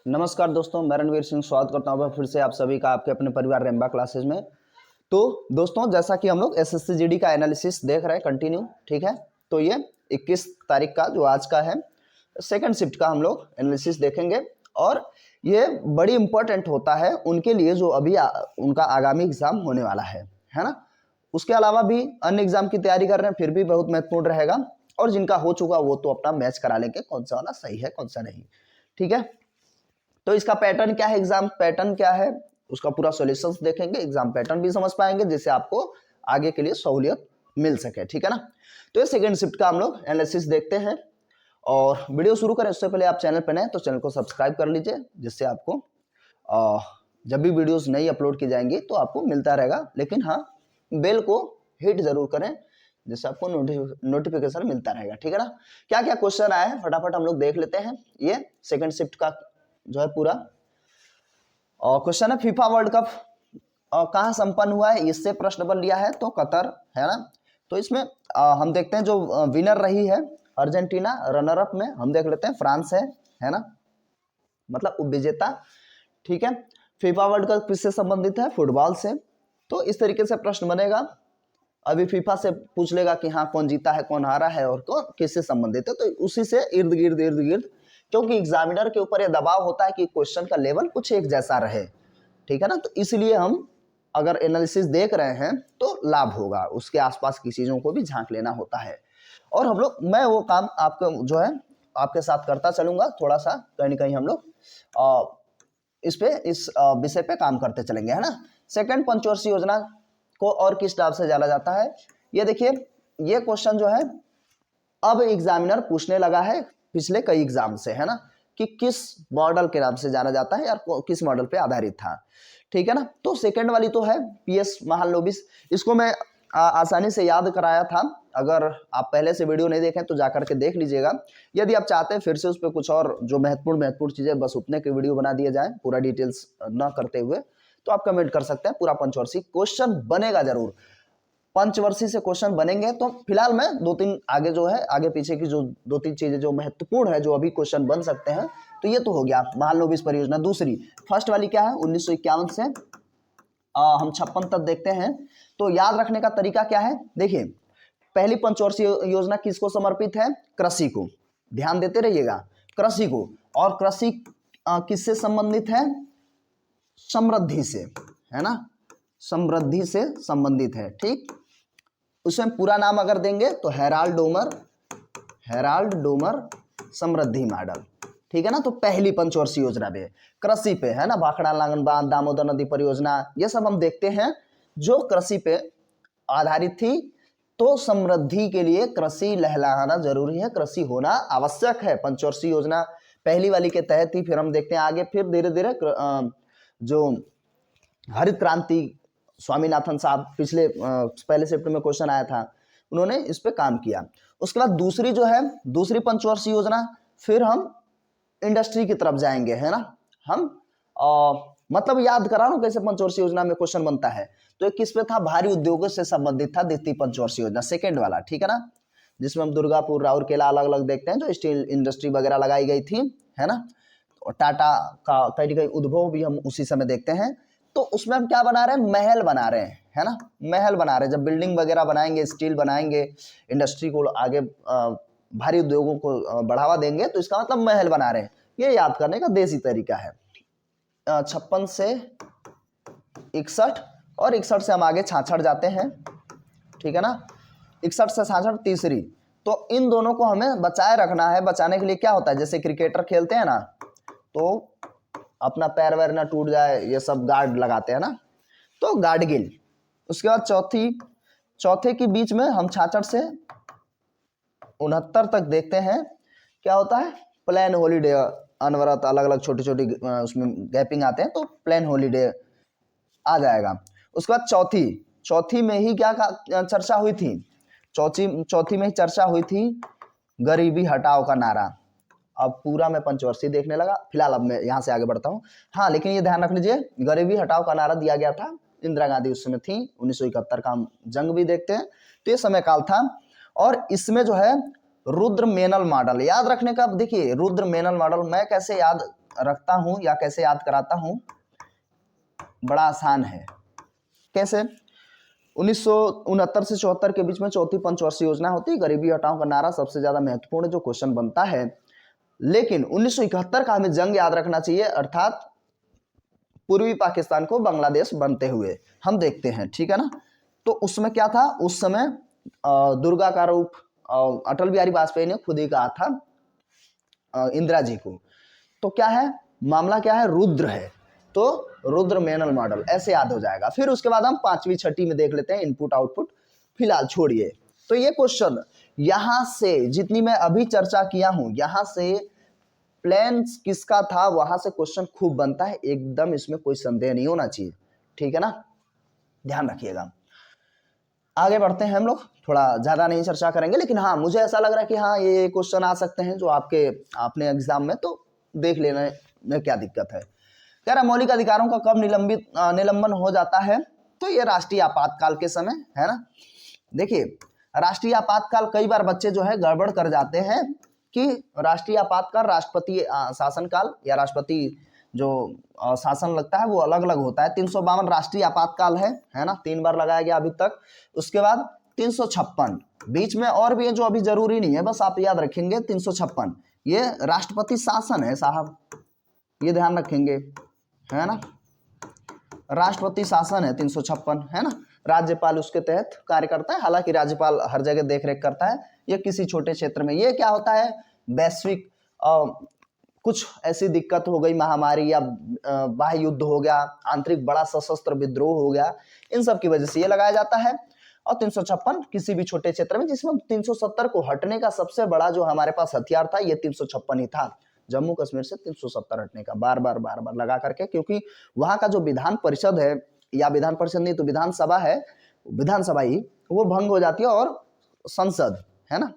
नमस्कार दोस्तों, मैं रणवीर सिंह स्वागत करता हूँ फिर से आप सभी का आपके अपने परिवार रेम्बा क्लासेज में। तो दोस्तों, जैसा कि हम लोग एसएससी जीडी का एनालिसिस देख रहे हैं कंटिन्यू, ठीक है। तो ये 21 तारीख का जो आज का है सेकंड शिफ्ट का हम लोग एनालिसिस देखेंगे और ये बड़ी इंपॉर्टेंट होता है उनके लिए जो अभी उनका आगामी एग्जाम होने वाला है ना। उसके अलावा भी अन्य एग्जाम की तैयारी कर रहे हैं, फिर भी बहुत महत्वपूर्ण रहेगा। और जिनका हो चुका वो तो अपना मैच करा लेंगे कौन सा वाला सही है कौन सा नहीं, ठीक है। तो इसका पैटर्न क्या है, एग्जाम पैटर्न क्या है, उसका पूरा सॉल्यूशंस देखेंगे, एग्जाम पैटर्न भी समझ पाएंगे जिससे आपको आगे के लिए सहूलियत मिल सके, ठीक है ना। तो ये सेकंड शिफ्ट का हम लोग एनालिसिस देखते हैं और वीडियो शुरू करें उससे पहले आप चैनल पर नए तो चैनल को सब्सक्राइब कर लीजिए, जिससे आपको जब भी वीडियोस नई अपलोड की जाएंगी तो आपको मिलता रहेगा। लेकिन हाँ, बेल को हिट जरूर करें जिससे आपको नोटिफिकेशन मिलता रहेगा, ठीक है ना। क्या क्या क्वेश्चन आए हैं फटाफट हम लोग देख लेते हैं। ये सेकंड शिफ्ट का जो है पूरा क्वेश्चन है, फीफा वर्ल्ड कप कहाँ संपन्न हुआ है, इससे प्रश्न बन लिया है तो कतर है ना। तो इसमें हम देखते हैं जो विनर रही है अर्जेंटीना, रनर अप में हम देख लेते हैं फ्रांस है ना, मतलब उपविजेता, ठीक है। फीफा वर्ल्ड कप किससे संबंधित है, फुटबॉल से। तो इस तरीके से प्रश्न बनेगा। अभी फीफा से पूछ लेगा कि हाँ कौन जीता है कौन हारा है और कौन किससे संबंधित है, तो उसी से इर्द गिर्द, क्योंकि एग्जामिनर के ऊपर यह दबाव होता है कि क्वेश्चन का लेवल कुछ एक जैसा रहे, ठीक है ना। तो इसलिए हम अगर एनालिसिस देख रहे हैं तो लाभ होगा, उसके आसपास की चीजों को भी झांक लेना होता है। और हम लोग मैं वो काम आपको जो है आपके साथ करता चलूंगा, थोड़ा सा कहीं ना कहीं हम लोग इस विषय पे काम करते चलेंगे, है ना। सेकंड पंचवर्षीय योजना को और किस नाम से जाना जाता है, ये देखिए। ये क्वेश्चन जो है अब एग्जामिनर पूछने लगा है पिछले कई एग्जाम से, है ना, कि किस मॉडल के नाम से जाना जाता है या किस मॉडल पे आधारित था, ठीक है ना। तो सेकंड वाली तो है पीएस महालनोबिस, इसको मैं आसानी से याद कराया था। अगर आप पहले से वीडियो नहीं देखें तो जाकर के देख लीजिएगा। यदि आप चाहते हैं फिर से उस पर कुछ और जो महत्वपूर्ण चीजें बस उतने के वीडियो बना दिए जाए पूरा डिटेल्स न करते हुए, तो आप कमेंट कर सकते हैं। पूरा पंचवर्षीय क्वेश्चन बनेगा जरूर, पंचवर्षीय से क्वेश्चन बनेंगे। तो फिलहाल मैं दो तीन आगे जो है आगे पीछे की जो दो तीन चीजें जो महत्वपूर्ण है जो अभी क्वेश्चन बन सकते हैं, तो ये तो हो गया महालनोबिस परियोजना। दूसरी फर्स्ट वाली क्या है, 1951 से हम 56 तक देखते हैं। तो याद रखने का तरीका क्या है, देखिए पहली पंचवर्षीय योजना किसको समर्पित है, कृषि को, ध्यान देते रहिएगा, कृषि को। और कृषि किससे संबंधित है, समृद्धि से, है ना, समृद्धि से संबंधित है, ठीक। उसमें पूरा नाम अगर देंगे तो हेराल्ड डोमर समृद्धि मॉडल, ठीक है ना। तो पहली पंचवर्षीय योजना पे कृषि पे, है ना, भाखड़ा लांगन बांध, दामोदर नदी परियोजना, ये सब हम देखते हैं जो कृषि पे आधारित थी। तो समृद्धि के लिए कृषि लहलहाना जरूरी है, कृषि होना आवश्यक है। पंचवर्षीय योजना पहली वाली के तहत ही, फिर हम देखते हैं आगे, फिर धीरे धीरे जो हरित क्रांति स्वामीनाथन साहब पिछले पहले शिफ्ट में क्वेश्चन आया था, उन्होंने इस पे काम किया। उसके बाद दूसरी जो है दूसरी पंचवर्षीय योजना, फिर हम इंडस्ट्री की तरफ जाएंगे, है ना। हम मतलब याद करा रहा हूं कैसे पंचवर्षीय योजना में क्वेश्चन बनता है। तो एक किस पे था, भारी उद्योगों से संबंधित था द्वितीय पंचवर्षीय योजना, सेकेंड वाला, ठीक है ना, जिसमें हम दुर्गापुर राउरकेला अलग अलग देखते हैं जो स्टील इंडस्ट्री वगैरह लगाई गई थी, है ना। और टाटा का कहीं उद्भव भी हम उसी समय देखते हैं। तो उसमें हम क्या बना रहे हैं, महल बना रहे हैं, है ना, महल बना रहे हैं। जब बिल्डिंग वगैरह बनाएंगे, स्टील बनाएंगे, इंडस्ट्री को आगे भारी उद्योगों को बढ़ावा देंगे, तो इसका मतलब महल बना रहे हैं। ये याद करने का देसी तरीका है। 56 से 61 और 61 से हम आगे 66 जाते हैं, ठीक है ना। 61 से 66 तीसरी। तो इन दोनों को हमें बचाए रखना है। बचाने के लिए क्या होता है, जैसे क्रिकेटर खेलते हैं ना, तो अपना पैर वैर ना टूट जाए, ये सब गार्ड लगाते हैं ना, तो गार्ड गिल। उसके बाद चौथे के बीच में हम 66 से 69 तक देखते हैं क्या होता है, प्लेन हॉलीडे, अनवरत अलग अलग छोटी छोटी उसमें गैपिंग आते हैं, तो प्लेन हॉलीडे आ जाएगा। उसके बाद चौथी में ही क्या चर्चा हुई थी, चौथी में ही चर्चा हुई थी गरीबी हटाओ का नारा। अब पूरा मैं पंचवर्षीय देखने लगा, फिलहाल अब मैं यहाँ से आगे बढ़ता हूँ। हाँ, लेकिन ये ध्यान रख लीजिए, गरीबी हटाओ का नारा दिया गया था, इंदिरा गांधी उस समय थी। 1971 का हम जंग भी देखते हैं, तो ये समय काल था। और इसमें जो है रुद्र मेनल मॉडल याद रखने का, देखिए रुद्र मेनल मॉडल मैं कैसे याद रखता हूं या कैसे याद कराता हूं, बड़ा आसान है। कैसे? 1969 से 74 के बीच में चौथी पंचवर्षीय योजना होती है, गरीबी हटाओ का नारा सबसे ज्यादा महत्वपूर्ण जो क्वेश्चन बनता है। लेकिन 1971 का हमें जंग याद रखना चाहिए, अर्थात पूर्वी पाकिस्तान को बांग्लादेश बनते हुए हम देखते हैं, ठीक है ना। तो उसमें क्या था, उस समय दुर्गा का रूप अटल बिहारी वाजपेयी ने खुद ही कहा था इंदिरा जी को। तो क्या है मामला, क्या है, रुद्र है, तो रुद्र मेनल मॉडल ऐसे याद हो जाएगा। फिर उसके बाद हम पांचवी छठी में देख लेते हैं इनपुट आउटपुट, फिलहाल छोड़िए। तो ये क्वेश्चन यहां से जितनी मैं अभी चर्चा किया हूं, यहां से प्लान किसका था वहां से क्वेश्चन खूब बनता है, एकदम इसमें कोई संदेह नहीं होना चाहिए, ठीक है ना, ध्यान रखिएगा। आगे बढ़ते हैं हम लोग, थोड़ा ज्यादा नहीं चर्चा करेंगे, लेकिन हाँ मुझे ऐसा लग रहा है कि हाँ ये क्वेश्चन आ सकते हैं जो आपने एग्जाम में, तो देख लेने में क्या दिक्कत है। कह रहा मौलिक अधिकारों का कब निलंबन हो जाता है, तो ये राष्ट्रीय आपातकाल के समय, है ना। देखिए राष्ट्रीय आपातकाल कई बार बच्चे जो है गड़बड़ कर जाते हैं कि राष्ट्रीय आपातकाल राष्ट्रपति शासनकाल या राष्ट्रपति जो शासन लगता है वो अलग अलग होता है। 352 राष्ट्रीय आपातकाल है ना, 3 बार लगाया गया अभी तक। उसके बाद 356 बीच में और भी है जो अभी जरूरी नहीं है, बस आप याद रखेंगे 356 ये राष्ट्रपति शासन है साहब, ये ध्यान रखेंगे, है ना, राष्ट्रपति शासन है 356, है ना। राज्यपाल उसके तहत कार्य करता है, हालांकि राज्यपाल हर जगह देखरेख करता है, ये किसी छोटे क्षेत्र में। ये क्या होता है, वैश्विक कुछ ऐसी दिक्कत हो गई, महामारी या बाह्य युद्ध हो गया, आंतरिक बड़ा सशस्त्र विद्रोह हो गया, इन सब की वजह से ये लगाया जाता है। और 356 किसी भी छोटे क्षेत्र में, जिसमें 370 को हटने का सबसे बड़ा जो हमारे पास हथियार था ये 356 ही था, जम्मू कश्मीर से 370 हटने का, बार बार लगा करके, क्योंकि वहां का जो विधान परिषद है, या विधान परिषद नहीं तो विधानसभा है, विधानसभा ही वो भंग हो जाती है और संसद, है ना,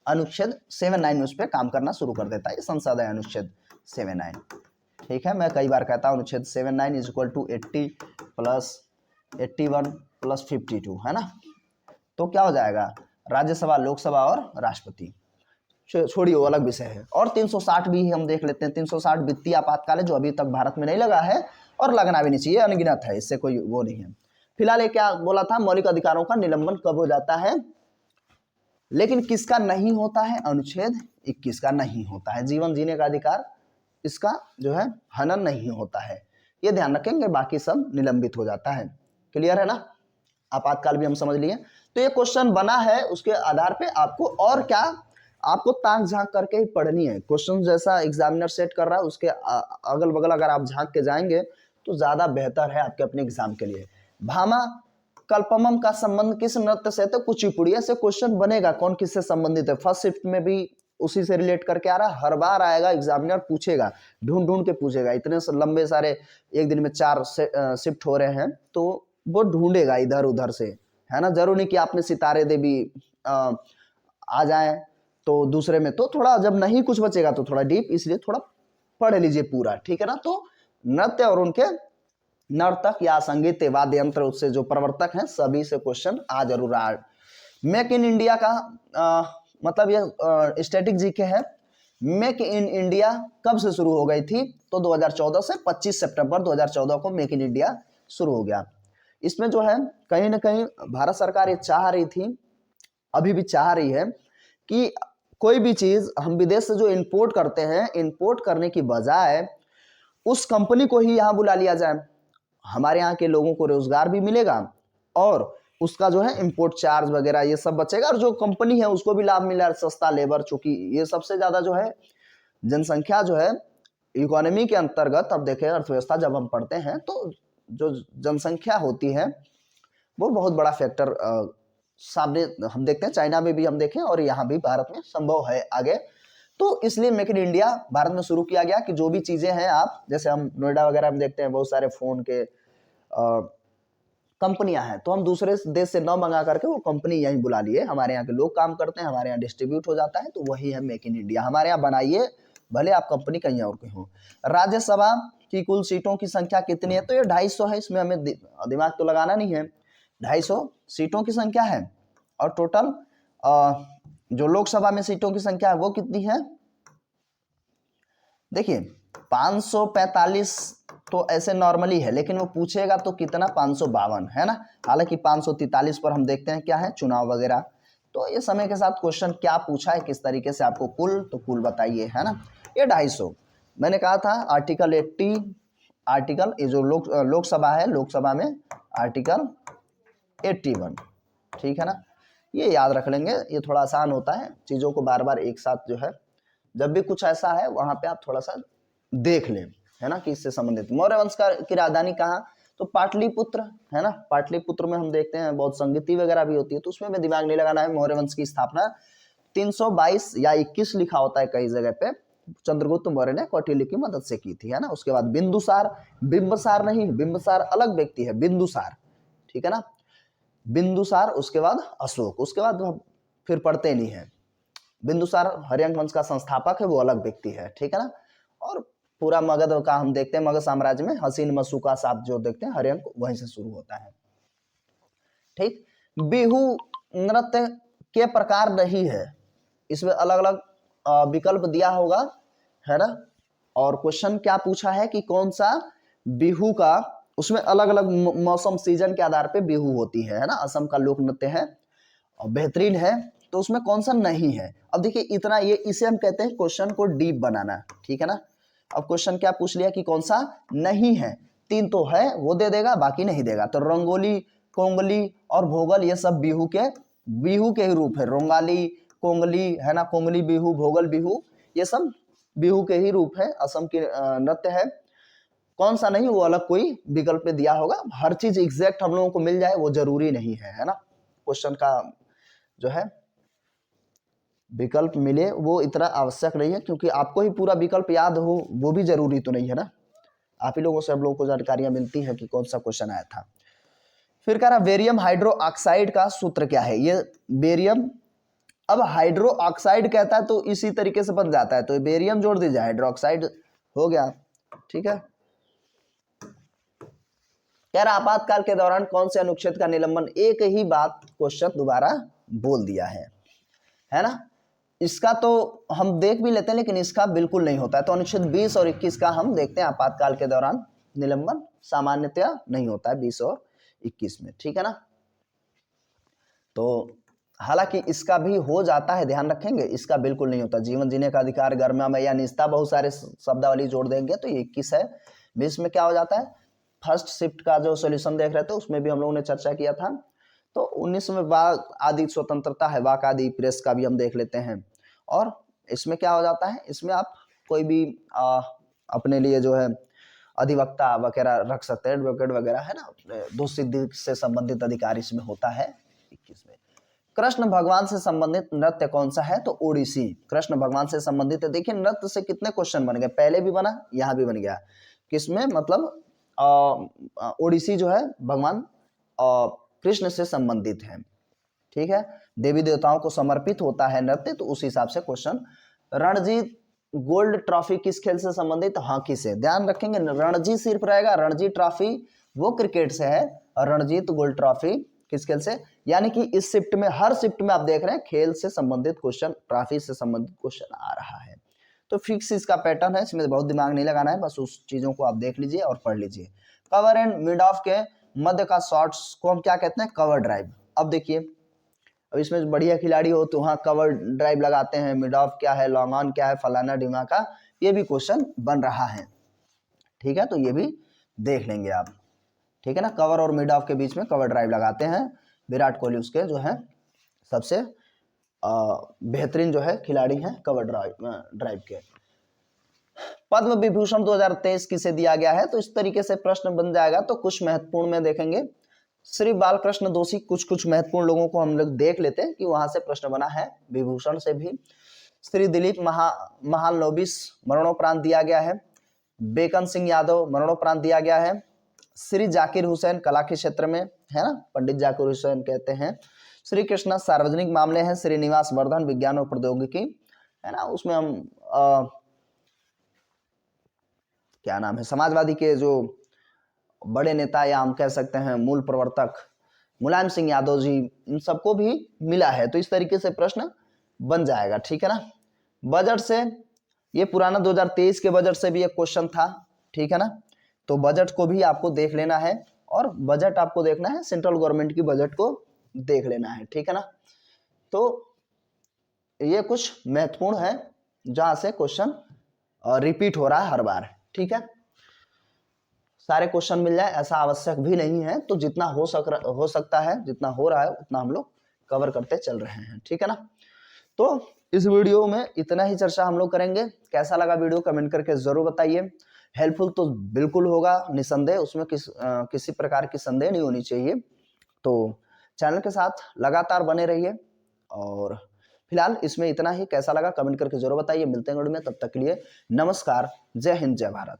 अनुच्छेद 79 उस पर काम करना शुरू कर देता है। संसद है अनुच्छेद 79, ठीक है। मैं कई बार कहता हूँ अनुच्छेद 79 is equal to 80 plus 81 plus 52, है ना। तो क्या हो जाएगा, राज्यसभा, लोकसभा और राष्ट्रपति। छोड़िए वो अलग विषय है। और 360 भी हम देख लेते हैं। 360 वित्तीय आपातकाल है जो अभी तक भारत में नहीं लगा है और लगना भी नहीं चाहिए, अनगिनत है, इससे कोई वो नहीं है। फिलहाल ये क्या बोला था, मौलिक अधिकारों का निलंबन कब हो जाता है, लेकिन किसका नहीं होता है, अनुच्छेद 21 का नहीं होता है, जीवन जीने का अधिकार, इसका जो है हनन नहीं होता है, ये ध्यान रखेंगे, बाकी सब निलंबित हो जाता है। क्लियर है ना, आपातकाल भी हम समझ लिए। तो ये क्वेश्चन बना है, उसके आधार पे आपको और क्या, आपको ताक झांक करके ही पढ़नी है। क्वेश्चन जैसा एग्जामिनर सेट कर रहा है उसके अगल बगल अगर आप झांक के जाएंगे तो ज्यादा बेहतर है आपके अपने एग्जाम के लिए। भामा कल्पमम का संबंध किस नृत्य से, तो कुचिपुड़ी से क्वेश्चन बनेगा, कौन किससे संबंधित है। फर्स्ट शिफ्ट में भी उसी से रिलेट करके आ रहा है, हर बार आएगा, एग्जामिनर पूछेगा, ढूंढ ढूंढ के पूछेगा, इतने लंबे सारे एक दिन में 4 शिफ्ट हो रहे हैं तो वो ढूंढेगा इधर उधर से, है ना। जरूर नहीं कि आपने सितारे देवी आ जाए तो दूसरे में, तो थोड़ा जब नहीं कुछ बचेगा तो थोड़ा डीप, इसलिए थोड़ा पढ़ लीजिए पूरा, ठीक है ना। तो नृत्य और उनके नर्तक या संगीत वाद्य यंत्र उससे जो प्रवर्तक हैं सभी से क्वेश्चन आ जरूर आ। मेक इन इंडिया का मतलब ये स्टैटिक जीके है। मेक इन इंडिया कब से शुरू हो गई थी, तो 2014 से 25 सितंबर 2014 को मेक इन इंडिया शुरू हो गया। इसमें जो है कहीं ना कहीं भारत सरकार ये चाह रही थी, अभी भी चाह रही है कि कोई भी चीज हम विदेश से जो इंपोर्ट करते हैं, इंपोर्ट करने की बजाय उस कंपनी को ही यहाँ बुला लिया जाए, हमारे यहाँ के लोगों को रोजगार भी मिलेगा और उसका जो है इंपोर्ट चार्ज वगैरह ये सब बचेगा, और जो कंपनी है उसको भी लाभ मिला, सस्ता लेबर, चूंकि ये सबसे ज्यादा जो है जनसंख्या जो है इकोनॉमी के अंतर्गत, अब देखें अर्थव्यवस्था जब हम पढ़ते हैं तो जो जनसंख्या होती है वो बहुत बड़ा फैक्टर सामने हम देखते हैं, चाइना में भी हम देखें और यहाँ भी भारत में संभव है आगे। तो इसलिए मेक इन इंडिया भारत में शुरू किया गया कि जो भी चीजें हैं, आप जैसे हम नोएडा वगैरह में देखते हैं बहुत सारे फोन के कंपनियां हैं, तो हम दूसरे देश से न मंगा करके वो कंपनी यहीं बुला लिए, हमारे यहाँ के लोग काम करते हैं, हमारे यहाँ डिस्ट्रीब्यूट हो जाता है, तो वही है मेक इन इंडिया, हमारे यहाँ बनाइए, भले आप कंपनी कहीं और की हो। राज्यसभा की कुल सीटों की संख्या कितनी है, तो ये 250 है, इसमें हमें दिमाग तो लगाना नहीं है, 250 सीटों की संख्या है। और टोटल जो लोकसभा में सीटों की संख्या है वो कितनी है, देखिए 545 तो ऐसे नॉर्मली है, लेकिन वो पूछेगा तो कितना 552 है ना। हालांकि 543 पर हम देखते हैं क्या है, चुनाव वगैरह। तो ये समय के साथ क्वेश्चन क्या पूछा है, किस तरीके से आपको कुल, तो कुल बताइए, है ना। ये 250 मैंने कहा था आर्टिकल 80, आर्टिकल ये जो लोकसभा है, लोकसभा में आर्टिकल 81, ठीक है ना। ये याद रख लेंगे, ये थोड़ा आसान होता है, चीज़ों को बार बार एक साथ जो है, जब भी कुछ ऐसा है वहाँ पे आप थोड़ा सा देख लें, है ना, कि इससे संबंधित। मौर्य वंश की राजधानी कहाँ, तो पाटलिपुत्र, है ना। पाटलिपुत्र में हम देखते हैं बहुत संगीति वगैरह भी होती है, तो उसमें भी दिमाग नहीं लगाना है। मौर्य वंश की स्थापना 322 या 21 लिखा होता है कई जगह पे, चंद्रगुप्त मौर्य ने कौटिल्य की मदद से की थी, है ना। उसके बाद बिंदुसार, बिंबसार नहीं, बिंबसार अलग व्यक्ति है, बिंदुसार, ठीक है ना, बिंदुसार। उसके बाद अशोक, उसके बाद फिर पढ़ते नहीं है। बिंदुसार हर्यंक वंश का संस्थापक है, वो अलग व्यक्ति है, ठीक है ना। और पूरा मगध का हम देखते हैं, मगध साम्राज्य में हसीन मसूका साथ जो देखते हैं, हर्यंक वहीं से शुरू होता है, ठीक। बिहू नृत्य के प्रकार नहीं है, इसमें अलग अलग विकल्प दिया होगा, है ना। और क्वेश्चन क्या पूछा है कि कौन सा बिहू का, उसमें अलग अलग मौसम सीजन के आधार पे बिहू होती है ना। असम का लोक नृत्य है और बेहतरीन है, तो उसमें कौन सा नहीं है। अब देखिए इतना, ये इसे हम कहते हैं क्वेश्चन को डीप बनाना, ठीक है ना। अब क्वेश्चन क्या पूछ लिया कि कौन सा नहीं है, 3 तो है वो दे देगा, बाकी नहीं देगा। तो रंगोली, कोंगली और भोगल, ये सब बिहू के ही रूप है। रोंगाली, कोंगली, है ना, कोंगली बिहू, भोगल बिहू, ये सब बिहू के ही रूप है, असम की नृत्य है। कौन सा नहीं, वो अलग कोई विकल्प में दिया होगा। हर चीज एग्जैक्ट हम लोगों को मिल जाए वो जरूरी नहीं है ना। क्वेश्चन का जो है विकल्प मिले वो इतना आवश्यक नहीं है, क्योंकि आपको ही पूरा विकल्प याद हो वो भी जरूरी तो नहीं है ना। आप ही लोगों से हम लोगों को जानकारियां मिलती है कि कौन सा क्वेश्चन आया था। फिर कह रहा बेरियम हाइड्रो ऑक्साइड का सूत्र क्या है। ये बेरियम, अब हाइड्रो ऑक्साइड कहता है तो इसी तरीके से बन जाता है, तो बेरियम जोड़ दीजिए, हाइड्रोक्साइड हो गया, ठीक है। कह रहा आपातकाल के दौरान कौन से अनुच्छेद का निलंबन, एक ही बात क्वेश्चन दोबारा बोल दिया है ना। इसका तो हम देख भी लेते हैं, लेकिन इसका बिल्कुल नहीं होता है। तो अनुच्छेद 20 और 21 का हम देखते हैं, आपातकाल के दौरान निलंबन सामान्यतया नहीं होता है 20 और 21 में, ठीक है ना। तो हालांकि इसका भी हो जाता है, ध्यान रखेंगे, इसका बिल्कुल नहीं होता। जीवन जीने का अधिकार, गर्मा में या निजता, बहुत सारे शब्दावली जोड़ देंगे तो ये 21 है। 20 में क्या हो जाता है, फर्स्ट शिफ्ट का जो सोल्यूशन देख रहे थे उसमें भी हम लोगों ने चर्चा किया था। तो 19 में वाक आदि स्वतंत्रता है, वाक आदि प्रेस का भी हम देख लेते हैं। और इसमें क्या हो जाता है, इसमें आप कोई भी अपने लिए जो है अधिवक्ता वगैरह रख सकते हैं, एडवोकेट वगैरह, है ना। दोषसिद्धि से संबंधित अधिकार इसमें होता है 21 में। कृष्ण भगवान से संबंधित नृत्य कौन सा है, तो ओडिसी कृष्ण भगवान से संबंधित है। देखिए नृत्य से कितने क्वेश्चन बन गए, पहले भी बना, यहाँ भी बन गया। किसमें, मतलब ओडिसी जो है भगवान कृष्ण से संबंधित है, ठीक है। देवी देवताओं को समर्पित होता है नृत्य, तो उस हिसाब से क्वेश्चन। रणजी गोल्ड ट्रॉफी किस खेल से संबंधित, हॉकी से। ध्यान रखेंगे रणजी सिर्फ रहेगा, रणजी ट्रॉफी वो क्रिकेट से है, और रणजीत गोल्ड ट्रॉफी किस खेल से। यानी कि इस शिफ्ट में, हर शिफ्ट में आप देख रहे हैं खेल से संबंधित क्वेश्चन, ट्रॉफी से संबंधित क्वेश्चन आ रहा है। तो फिक्स इसका पैटर्न है, इसमें बहुत दिमाग नहीं लगाना है, बस उस चीजों को आप देख लीजिए और पढ़ लीजिए। कवर एंड मिड ऑफ के मध्य का शॉट्स को हम क्या कहते हैं, कवर ड्राइव। अब देखिए, अब इसमें बढ़िया खिलाड़ी हो तो वहाँ कवर ड्राइव लगाते हैं, मिड ऑफ क्या है, लॉन्ग ऑन क्या है, फलाना ढिमा का, ये भी क्वेश्चन बन रहा है, ठीक है। तो ये भी देख लेंगे आप, ठीक है ना। कवर और मिड ऑफ के बीच में कवर ड्राइव लगाते हैं, विराट कोहली उसके जो है सबसे बेहतरीन जो है खिलाड़ी हैं कवर ड्राइव के। पद्म विभूषण 2023 किसे दिया गया है, तो इस तरीके से प्रश्न बन जाएगा। तो कुछ महत्वपूर्ण में देखेंगे, श्री बालकृष्ण दोषी, कुछ महत्वपूर्ण लोगों को हम लोग देख लेते हैं कि वहां से प्रश्न बना है, विभूषण से भी। श्री दिलीप महालनोबिस मरणोपरांत दिया गया है। बेकन सिंह यादव मरणोपरांत दिया गया है। श्री जाकिर हुसैन कला के क्षेत्र में, है ना, पंडित जाकिर हुसैन कहते हैं। श्री कृष्णा सार्वजनिक मामले हैं। श्रीनिवास वर्धन विज्ञान और प्रौद्योगिकी, है ना, उसमें हम क्या नाम है, समाजवादी के जो बड़े नेता या हम कह सकते हैं मूल प्रवर्तक मुलायम सिंह यादव जी, इन सबको भी मिला है। तो इस तरीके से प्रश्न बन जाएगा, ठीक है ना। बजट से ये पुराना 2023 के बजट से भी एक क्वेश्चन था, ठीक है ना। तो बजट को भी आपको देख लेना है, और बजट आपको देखना है सेंट्रल गवर्नमेंट की बजट को देख लेना है, ठीक है ना। तो ये कुछ महत्वपूर्ण है जहां से क्वेश्चन रिपीट हो रहा है हर बार, ठीक है। सारे क्वेश्चन मिल जाए ऐसा आवश्यक भी नहीं है, तो जितना हो सकता है, जितना हो रहा है उतना हम लोग कवर करते चल रहे हैं, ठीक है ना। तो इस वीडियो में इतना ही चर्चा हम लोग करेंगे। कैसा लगा वीडियो कमेंट करके जरूर बताइए। हेल्पफुल तो बिल्कुल होगा निसंदेह, उसमें किसी प्रकार की संदेह नहीं होनी चाहिए। तो चैनल के साथ लगातार बने रहिए, और फिलहाल इसमें इतना ही। कैसा लगा कमेंट करके जरूर बताइए। मिलते हैं वीडियो में, तब तक के लिए नमस्कार, जय हिंद, जय भारत।